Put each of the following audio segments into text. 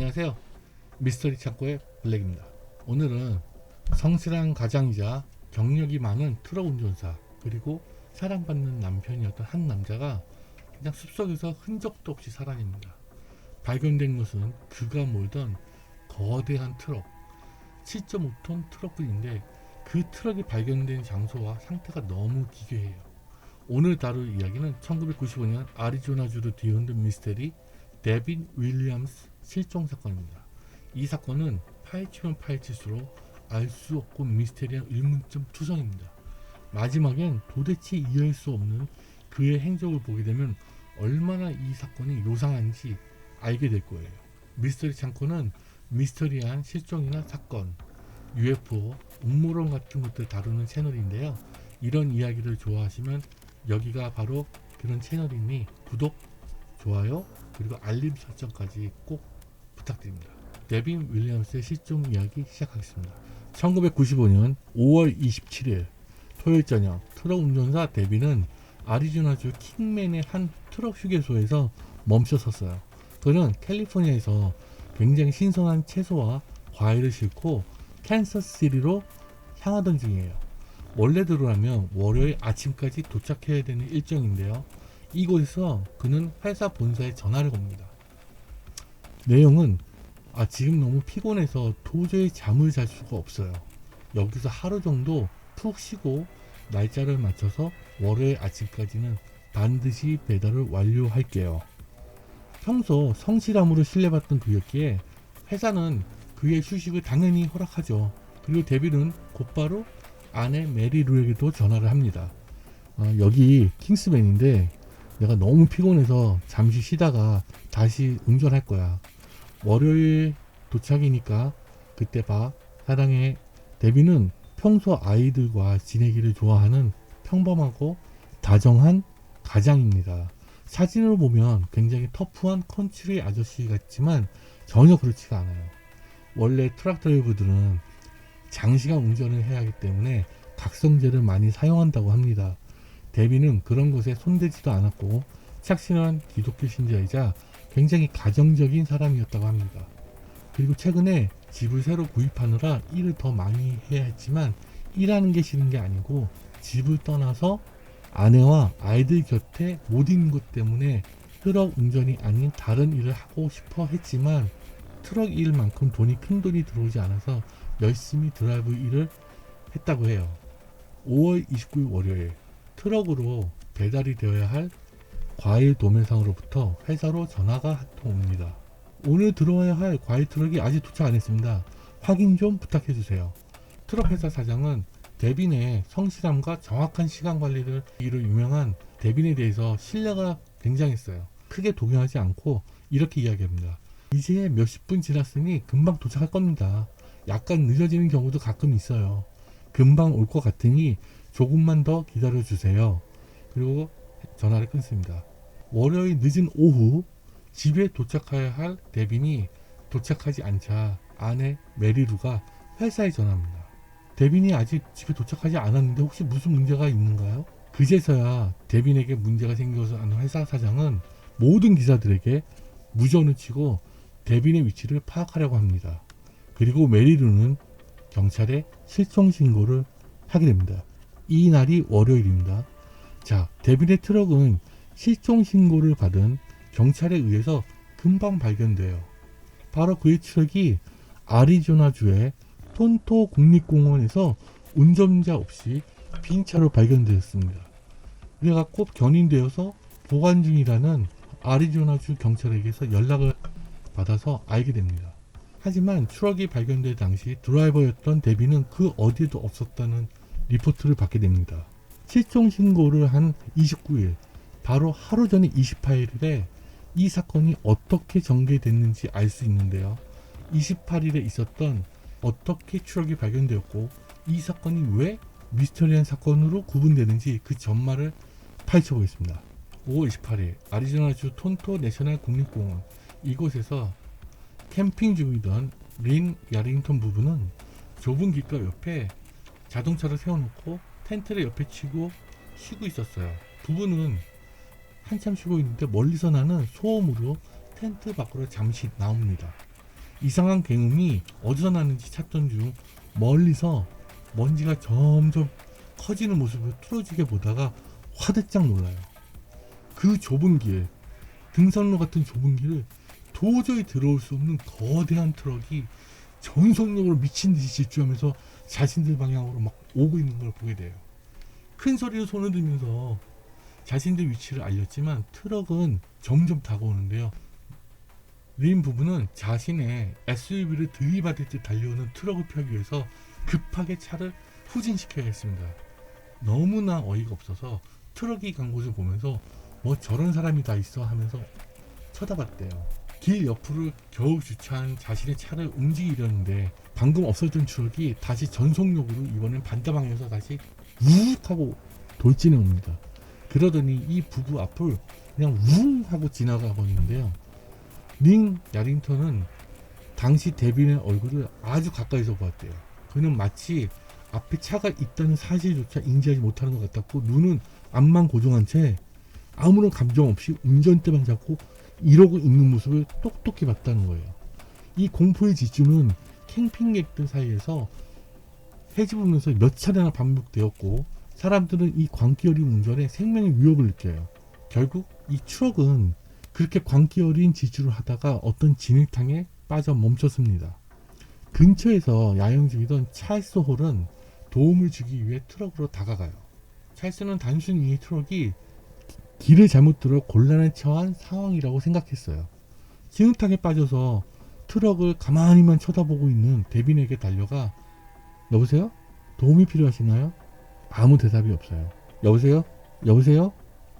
안녕하세요. 미스터리 창고의 블랙입니다. 오늘은 성실한 가장이자 경력이 많은 트럭 운전사 그리고 사랑받는 남편이었던 한 남자가 그냥 숲속에서 흔적도 없이 사라집니다. 발견된 것은 그가 몰던 거대한 트럭 7.5톤 트럭뿐인데 그 트럭이 발견된 장소와 상태가 너무 기괴해요. 오늘 다룰 이야기는 1995년 아리조나주로 뒤흔든 미스테리 데빈 윌리엄스 실종 사건입니다. 이 사건은 파헤치면 파헤칠수록 알 수 없고 미스테리한 의문점 투성입니다. 마지막엔 도대체 이해할 수 없는 그의 행적을 보게 되면 얼마나 이 사건이 요상한지 알게 될 거예요. 미스터리 창고는 미스터리한 실종이나 사건, UFO, 음모론 같은 것들 다루는 채널인데요. 이런 이야기를 좋아하시면 여기가 바로 그런 채널이니 구독, 좋아요, 그리고 알림 설정까지 꼭 부탁드립니다. 데빈 윌리엄스의 실종 이야기 시작하겠습니다. 1995년 5월 27일 토요일 저녁 트럭 운전사 데빈은 아리조나주 킹맨의 한 트럭 휴게소에서 멈춰 섰어요. 그는 캘리포니아에서 굉장히 신선한 채소와 과일을 싣고 캔서스시티로 향하던 중이에요. 원래대로라면 월요일 아침까지 도착해야 되는 일정인데요. 이곳에서 그는 회사 본사에 전화를 겁니다. 내용은 지금 너무 피곤해서 도저히 잠을 잘 수가 없어요. 여기서 하루 정도 푹 쉬고 날짜를 맞춰서 월요일 아침까지는 반드시 배달을 완료할게요. 평소 성실함으로 신뢰받던 그였기에 회사는 그의 휴식을 당연히 허락하죠. 그리고 데빈은 곧바로 아내 메리 루에게도 전화를 합니다. 여기 킹스맨인데 내가 너무 피곤해서 잠시 쉬다가 다시 운전할 거야. 월요일 도착이니까 그때 봐. 사랑해. 데빈은 평소 아이들과 지내기를 좋아하는 평범하고 다정한 가장입니다. 사진으로 보면 굉장히 터프한 컨트리 아저씨 같지만 전혀 그렇지가 않아요. 원래 트럭 드라이버들은 장시간 운전을 해야 하기 때문에 각성제를 많이 사용한다고 합니다. 데빈은 그런 것에 손대지도 않았고 착실한 기독교 신자이자 굉장히 가정적인 사람이었다고 합니다. 그리고 최근에 집을 새로 구입하느라 일을 더 많이 해야 했지만 일하는 게 싫은 게 아니고 집을 떠나서 아내와 아이들 곁에 못 있는 것 때문에 트럭 운전이 아닌 다른 일을 하고 싶어 했지만 트럭 일만큼 큰 돈이 들어오지 않아서 열심히 드라이브 일을 했다고 해요. 5월 29일 월요일 트럭으로 배달이 되어야 할 과일 도매상으로부터 회사로 전화가 한 통 옵니다. 오늘 들어와야 할 과일 트럭이 아직 도착 안 했습니다. 확인 좀 부탁해 주세요. 트럭 회사 사장은 데빈의 성실함과 정확한 시간 관리를 유명한 데빈에 대해서 신뢰가 굉장했어요. 크게 동요하지 않고 이렇게 이야기합니다. 이제 몇십 분 지났으니 금방 도착할 겁니다. 약간 늦어지는 경우도 가끔 있어요. 금방 올 것 같으니 조금만 더 기다려 주세요. 그리고 전화를 끊습니다. 월요일 늦은 오후 집에 도착해야 할 데빈이 도착하지 않자 아내 메리루가 회사에 전화합니다. 데빈이 아직 집에 도착하지 않았는데 혹시 무슨 문제가 있는가요? 그제서야 데빈에게 문제가 생겨서 아는 회사 사장은 모든 기사들에게 무전을 치고 데빈의 위치를 파악하려고 합니다. 그리고 메리루는 경찰에 실종 신고를 하게 됩니다. 이 날이 월요일입니다. 자, 데빈의 트럭은 실종 신고를 받은 경찰에 의해서 금방 발견돼요. 바로 그의 트럭이 아리조나주의 톤토 국립공원에서 운전자 없이 빈 차로 발견되었습니다. 그래갖고 견인되어서 보관 중이라는 아리조나주 경찰에게서 연락을 받아서 알게 됩니다. 하지만 트럭이 발견될 당시 드라이버였던 데빈은 그 어디에도 없었다는 리포트를 받게 됩니다. 실종 신고를 한 29일, 바로 하루 전인 28일에 이 사건이 어떻게 전개됐는지 알 수 있는데요. 28일에 있었던 어떻게 트럭이 발견되었고 이 사건이 왜 미스터리한 사건으로 구분되는지 그 전말을 파헤쳐보겠습니다. 5월 28일 아리조나주 톤토 내셔널 국립공원 이곳에서 캠핑 중이던 린 야링턴 부부는 좁은 길가 옆에 자동차를 세워놓고 텐트를 옆에 치고 쉬고 있었어요. 부부는 한참 쉬고 있는데 멀리서 나는 소음으로 텐트 밖으로 잠시 나옵니다. 이상한 굉음이 어디서 나는지 찾던 중 멀리서 먼지가 점점 커지는 모습을 뚫어지게 보다가 화들짝 놀라요. 그 좁은 길, 등산로 같은 좁은 길을 도저히 들어올 수 없는 거대한 트럭이 전속력으로 미친 듯이 질주하면서 자신들 방향으로 막 오고 있는 걸 보게 돼요. 큰 소리로 손을 들면서 자신들 위치를 알렸지만 트럭은 점점 다가오는데요. 린 부부는 자신의 SUV를 들이받을 듯 달려오는 트럭을 피하기 위해서 급하게 차를 후진시켜야 했습니다. 너무나 어이가 없어서 트럭이 간 곳을 보면서 뭐 저런 사람이 다 있어 하면서 쳐다봤대요. 길 옆으로 겨우 주차한 자신의 차를 움직이려는데 방금 없었던 트럭이 다시 전속력으로 이번엔 반대방향에서 다시 우욱 하고 돌진해 옵니다. 그러더니 이 부부 앞을 그냥 웅 하고 지나가 버리는데요. 링 야링턴은 당시 데빈의 얼굴을 아주 가까이서 보았대요. 그는 마치 앞에 차가 있다는 사실조차 인지하지 못하는 것 같았고 눈은 앞만 고정한 채 아무런 감정 없이 운전대만 잡고 이러고 있는 모습을 똑똑히 봤다는 거예요. 이 공포의 질주는 캠핑객들 사이에서 헤집으면서 몇 차례나 반복되었고 사람들은 이 광기 어린 운전에 생명의 위협을 느껴요. 결국 이 트럭은 그렇게 광기 어린 질주를 하다가 어떤 진흙탕에 빠져 멈췄습니다. 근처에서 야영 중이던 찰스 홀은 도움을 주기 위해 트럭으로 다가가요. 찰스는 단순히 이 트럭이 길을 잘못 들어 곤란에 처한 상황이라고 생각했어요. 진흙탕에 빠져서 트럭을 가만히만 쳐다보고 있는 데빈에게 달려가 여보세요? 도움이 필요하시나요? 아무 대답이 없어요. 여보세요? 여보세요?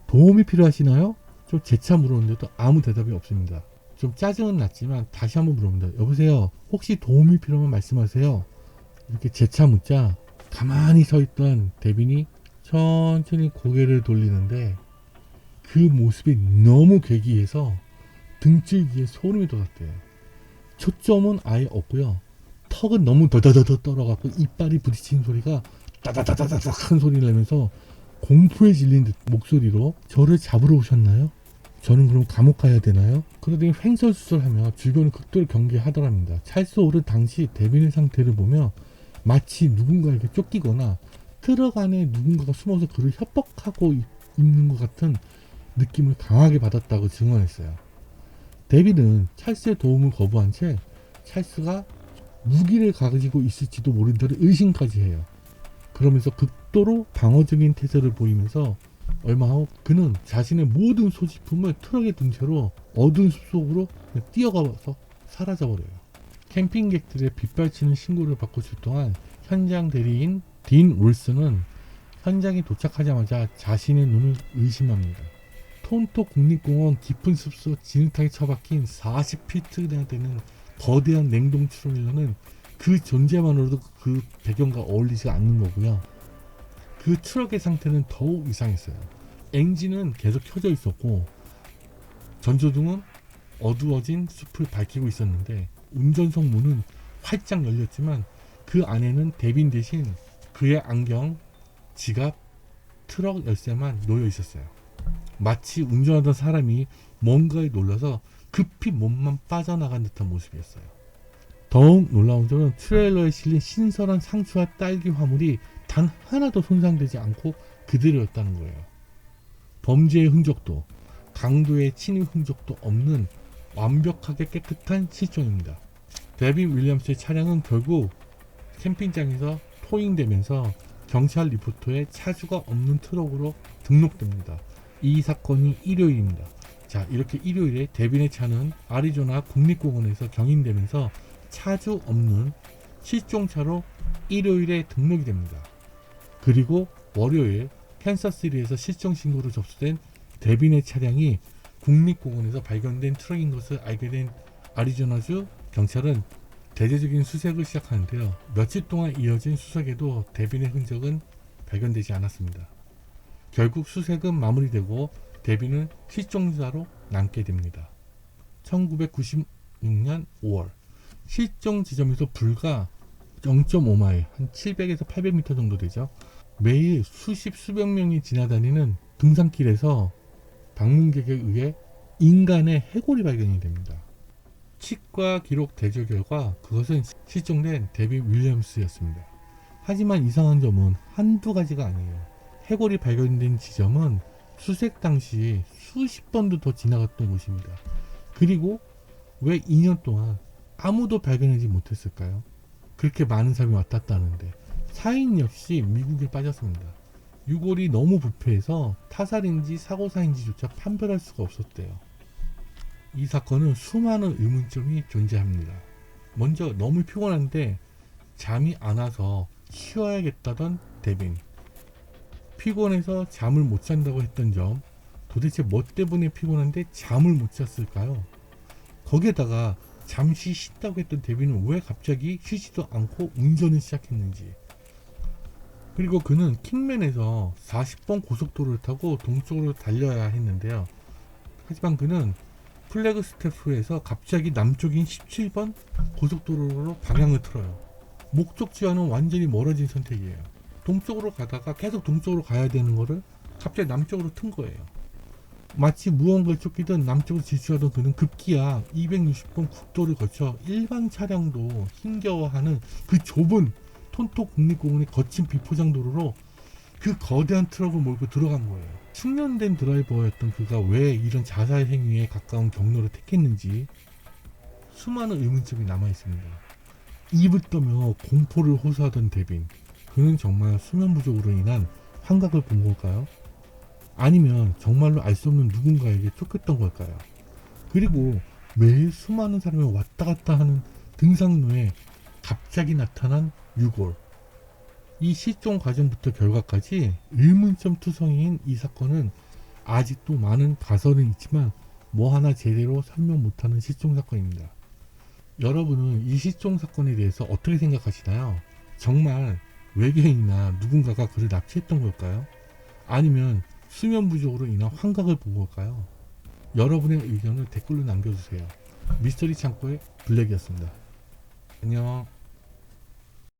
도움이 필요하시나요? 좀 재차 물었는데도 아무 대답이 없습니다. 좀 짜증은 났지만 다시 한번 물어봅니다. 여보세요? 혹시 도움이 필요하면 말씀하세요. 이렇게 재차 묻자 가만히 서 있던 데빈이 천천히 고개를 돌리는데 그 모습이 너무 괴기해서 등줄기에 소름이 돋았대요. 초점은 아예 없고요. 턱은 너무 더더더더 떨어갖고 이빨이 부딪히는 소리가 따다다다다닥 한 소리를 내면서 공포에 질린 듯 목소리로 저를 잡으러 오셨나요? 저는 그럼 감옥 가야 되나요? 그러더니 횡설수설하며 주변을 극도로 경계하더랍니다. 찰스 홀은 당시 데빈의 상태를 보며 마치 누군가에게 쫓기거나 트럭 안에 누군가가 숨어서 그를 협박하고 있는 것 같은 느낌을 강하게 받았다고 증언했어요. 데빈은 찰스의 도움을 거부한 채 찰스가 무기를 가지고 있을지도 모른다는 의심까지 해요. 그러면서 극도로 방어적인 태세를 보이면서 얼마 후 그는 자신의 모든 소지품을 트럭에 둔 채로 어두운 숲속으로 뛰어가서 사라져버려요. 캠핑객들의 빗발치는 신고를 받고 출동한 현장 대리인 딘 윌슨은 현장에 도착하자마자 자신의 눈을 의심합니다. 톤토 국립공원 깊은 숲속 진흙탕에 처박힌 40피트나 되는 거대한 냉동 트레일러는 그 존재만으로도 그 배경과 어울리지 않는 거고요. 그 트럭의 상태는 더욱 이상했어요. 엔진은 계속 켜져 있었고 전조등은 어두워진 숲을 밝히고 있었는데 운전석 문은 활짝 열렸지만 그 안에는 데빈 대신 그의 안경, 지갑, 트럭 열쇠만 놓여 있었어요. 마치 운전하던 사람이 뭔가에 놀라서 급히 몸만 빠져나간 듯한 모습이었어요. 더욱 놀라운 점은 트레일러에 실린 신선한 상추와 딸기 화물이 단 하나도 손상되지 않고 그대로였다는 거예요. 범죄의 흔적도 강도의 침입 흔적도 없는 완벽하게 깨끗한 실종입니다. 데빈 윌리엄스의 차량은 결국 캠핑장에서 토잉되면서 경찰 리포터에 차주가 없는 트럭으로 등록됩니다. 이 사건이 일요일입니다. 자, 이렇게 일요일에 데빈의 차는 아리조나 국립공원에서 경인되면서 차주 없는 실종차로 일요일에 등록이 됩니다. 그리고 월요일 캔사스시티에서 실종 신고로 접수된 데빈의 차량이 국립공원에서 발견된 트럭인 것을 알게 된 아리조나주 경찰은 대대적인 수색을 시작하는데요. 며칠 동안 이어진 수색에도 데빈의 흔적은 발견되지 않았습니다. 결국 수색은 마무리되고 데빈은 실종자로 남게 됩니다. 1996년 5월 실종 지점에서 불과 0.5마일, 한 700에서 800m 정도 되죠. 매일 수백 명이 지나다니는 등산길에서 방문객에 의해 인간의 해골이 발견이 됩니다. 치과 기록 대조 결과 그것은 실종된 데빈 윌리엄스였습니다. 하지만 이상한 점은 한두 가지가 아니에요. 해골이 발견된 지점은 수색 당시 수십 번도 더 지나갔던 곳입니다. 그리고 왜 2년 동안 아무도 발견하지 못했을까요? 그렇게 많은 사람이 왔다 갔다 하는데 사인 역시 미국에 빠졌습니다. 유골이 너무 부패해서 타살인지 사고사인지조차 판별할 수가 없었대요. 이 사건은 수많은 의문점이 존재합니다. 먼저 너무 피곤한데 잠이 안 와서 쉬어야겠다던 데빈. 피곤해서 잠을 못 잔다고 했던 점, 도대체 뭐 때문에 피곤한데 잠을 못 잤을까요? 거기에다가 잠시 쉰다고 했던 데빈은 왜 갑자기 쉬지도 않고 운전을 시작했는지. 그리고 그는 킹맨에서 40번 고속도로를 타고 동쪽으로 달려야 했는데요. 하지만 그는 플래그스텝소에서 갑자기 남쪽인 17번 고속도로로 방향을 틀어요. 목적지와는 완전히 멀어진 선택이에요. 동쪽으로 가다가 계속 동쪽으로 가야 되는 거를 갑자기 남쪽으로 튼 거예요. 마치 무언가를 쫓기던 남쪽으로 질주하던 그는 급기야 260번 국도를 거쳐 일반 차량도 힘겨워하는 그 좁은 톤토 국립공원의 거친 비포장도로로 그 거대한 트럭을 몰고 들어간 거예요. 숙련된 드라이버였던 그가 왜 이런 자살 행위에 가까운 경로를 택했는지 수많은 의문점이 남아있습니다. 입을 떠며 공포를 호소하던 데빈, 그는 정말 수면 부족으로 인한 환각을 본 걸까요? 아니면 정말로 알 수 없는 누군가에게 쫓겼던 걸까요? 그리고 매일 수많은 사람이 왔다 갔다 하는 등산로에 갑자기 나타난 유골. 이 실종 과정부터 결과까지 의문점 투성이인 이 사건은 아직도 많은 가설은 있지만 뭐 하나 제대로 설명 못하는 실종 사건입니다. 여러분은 이 실종 사건에 대해서 어떻게 생각하시나요? 정말 외계인이나 누군가가 그를 납치했던 걸까요? 아니면 수면 부족으로 인한 환각을 본 걸까요? 여러분의 의견을 댓글로 남겨주세요. 미스터리 창고의 블랙이었습니다. 안녕.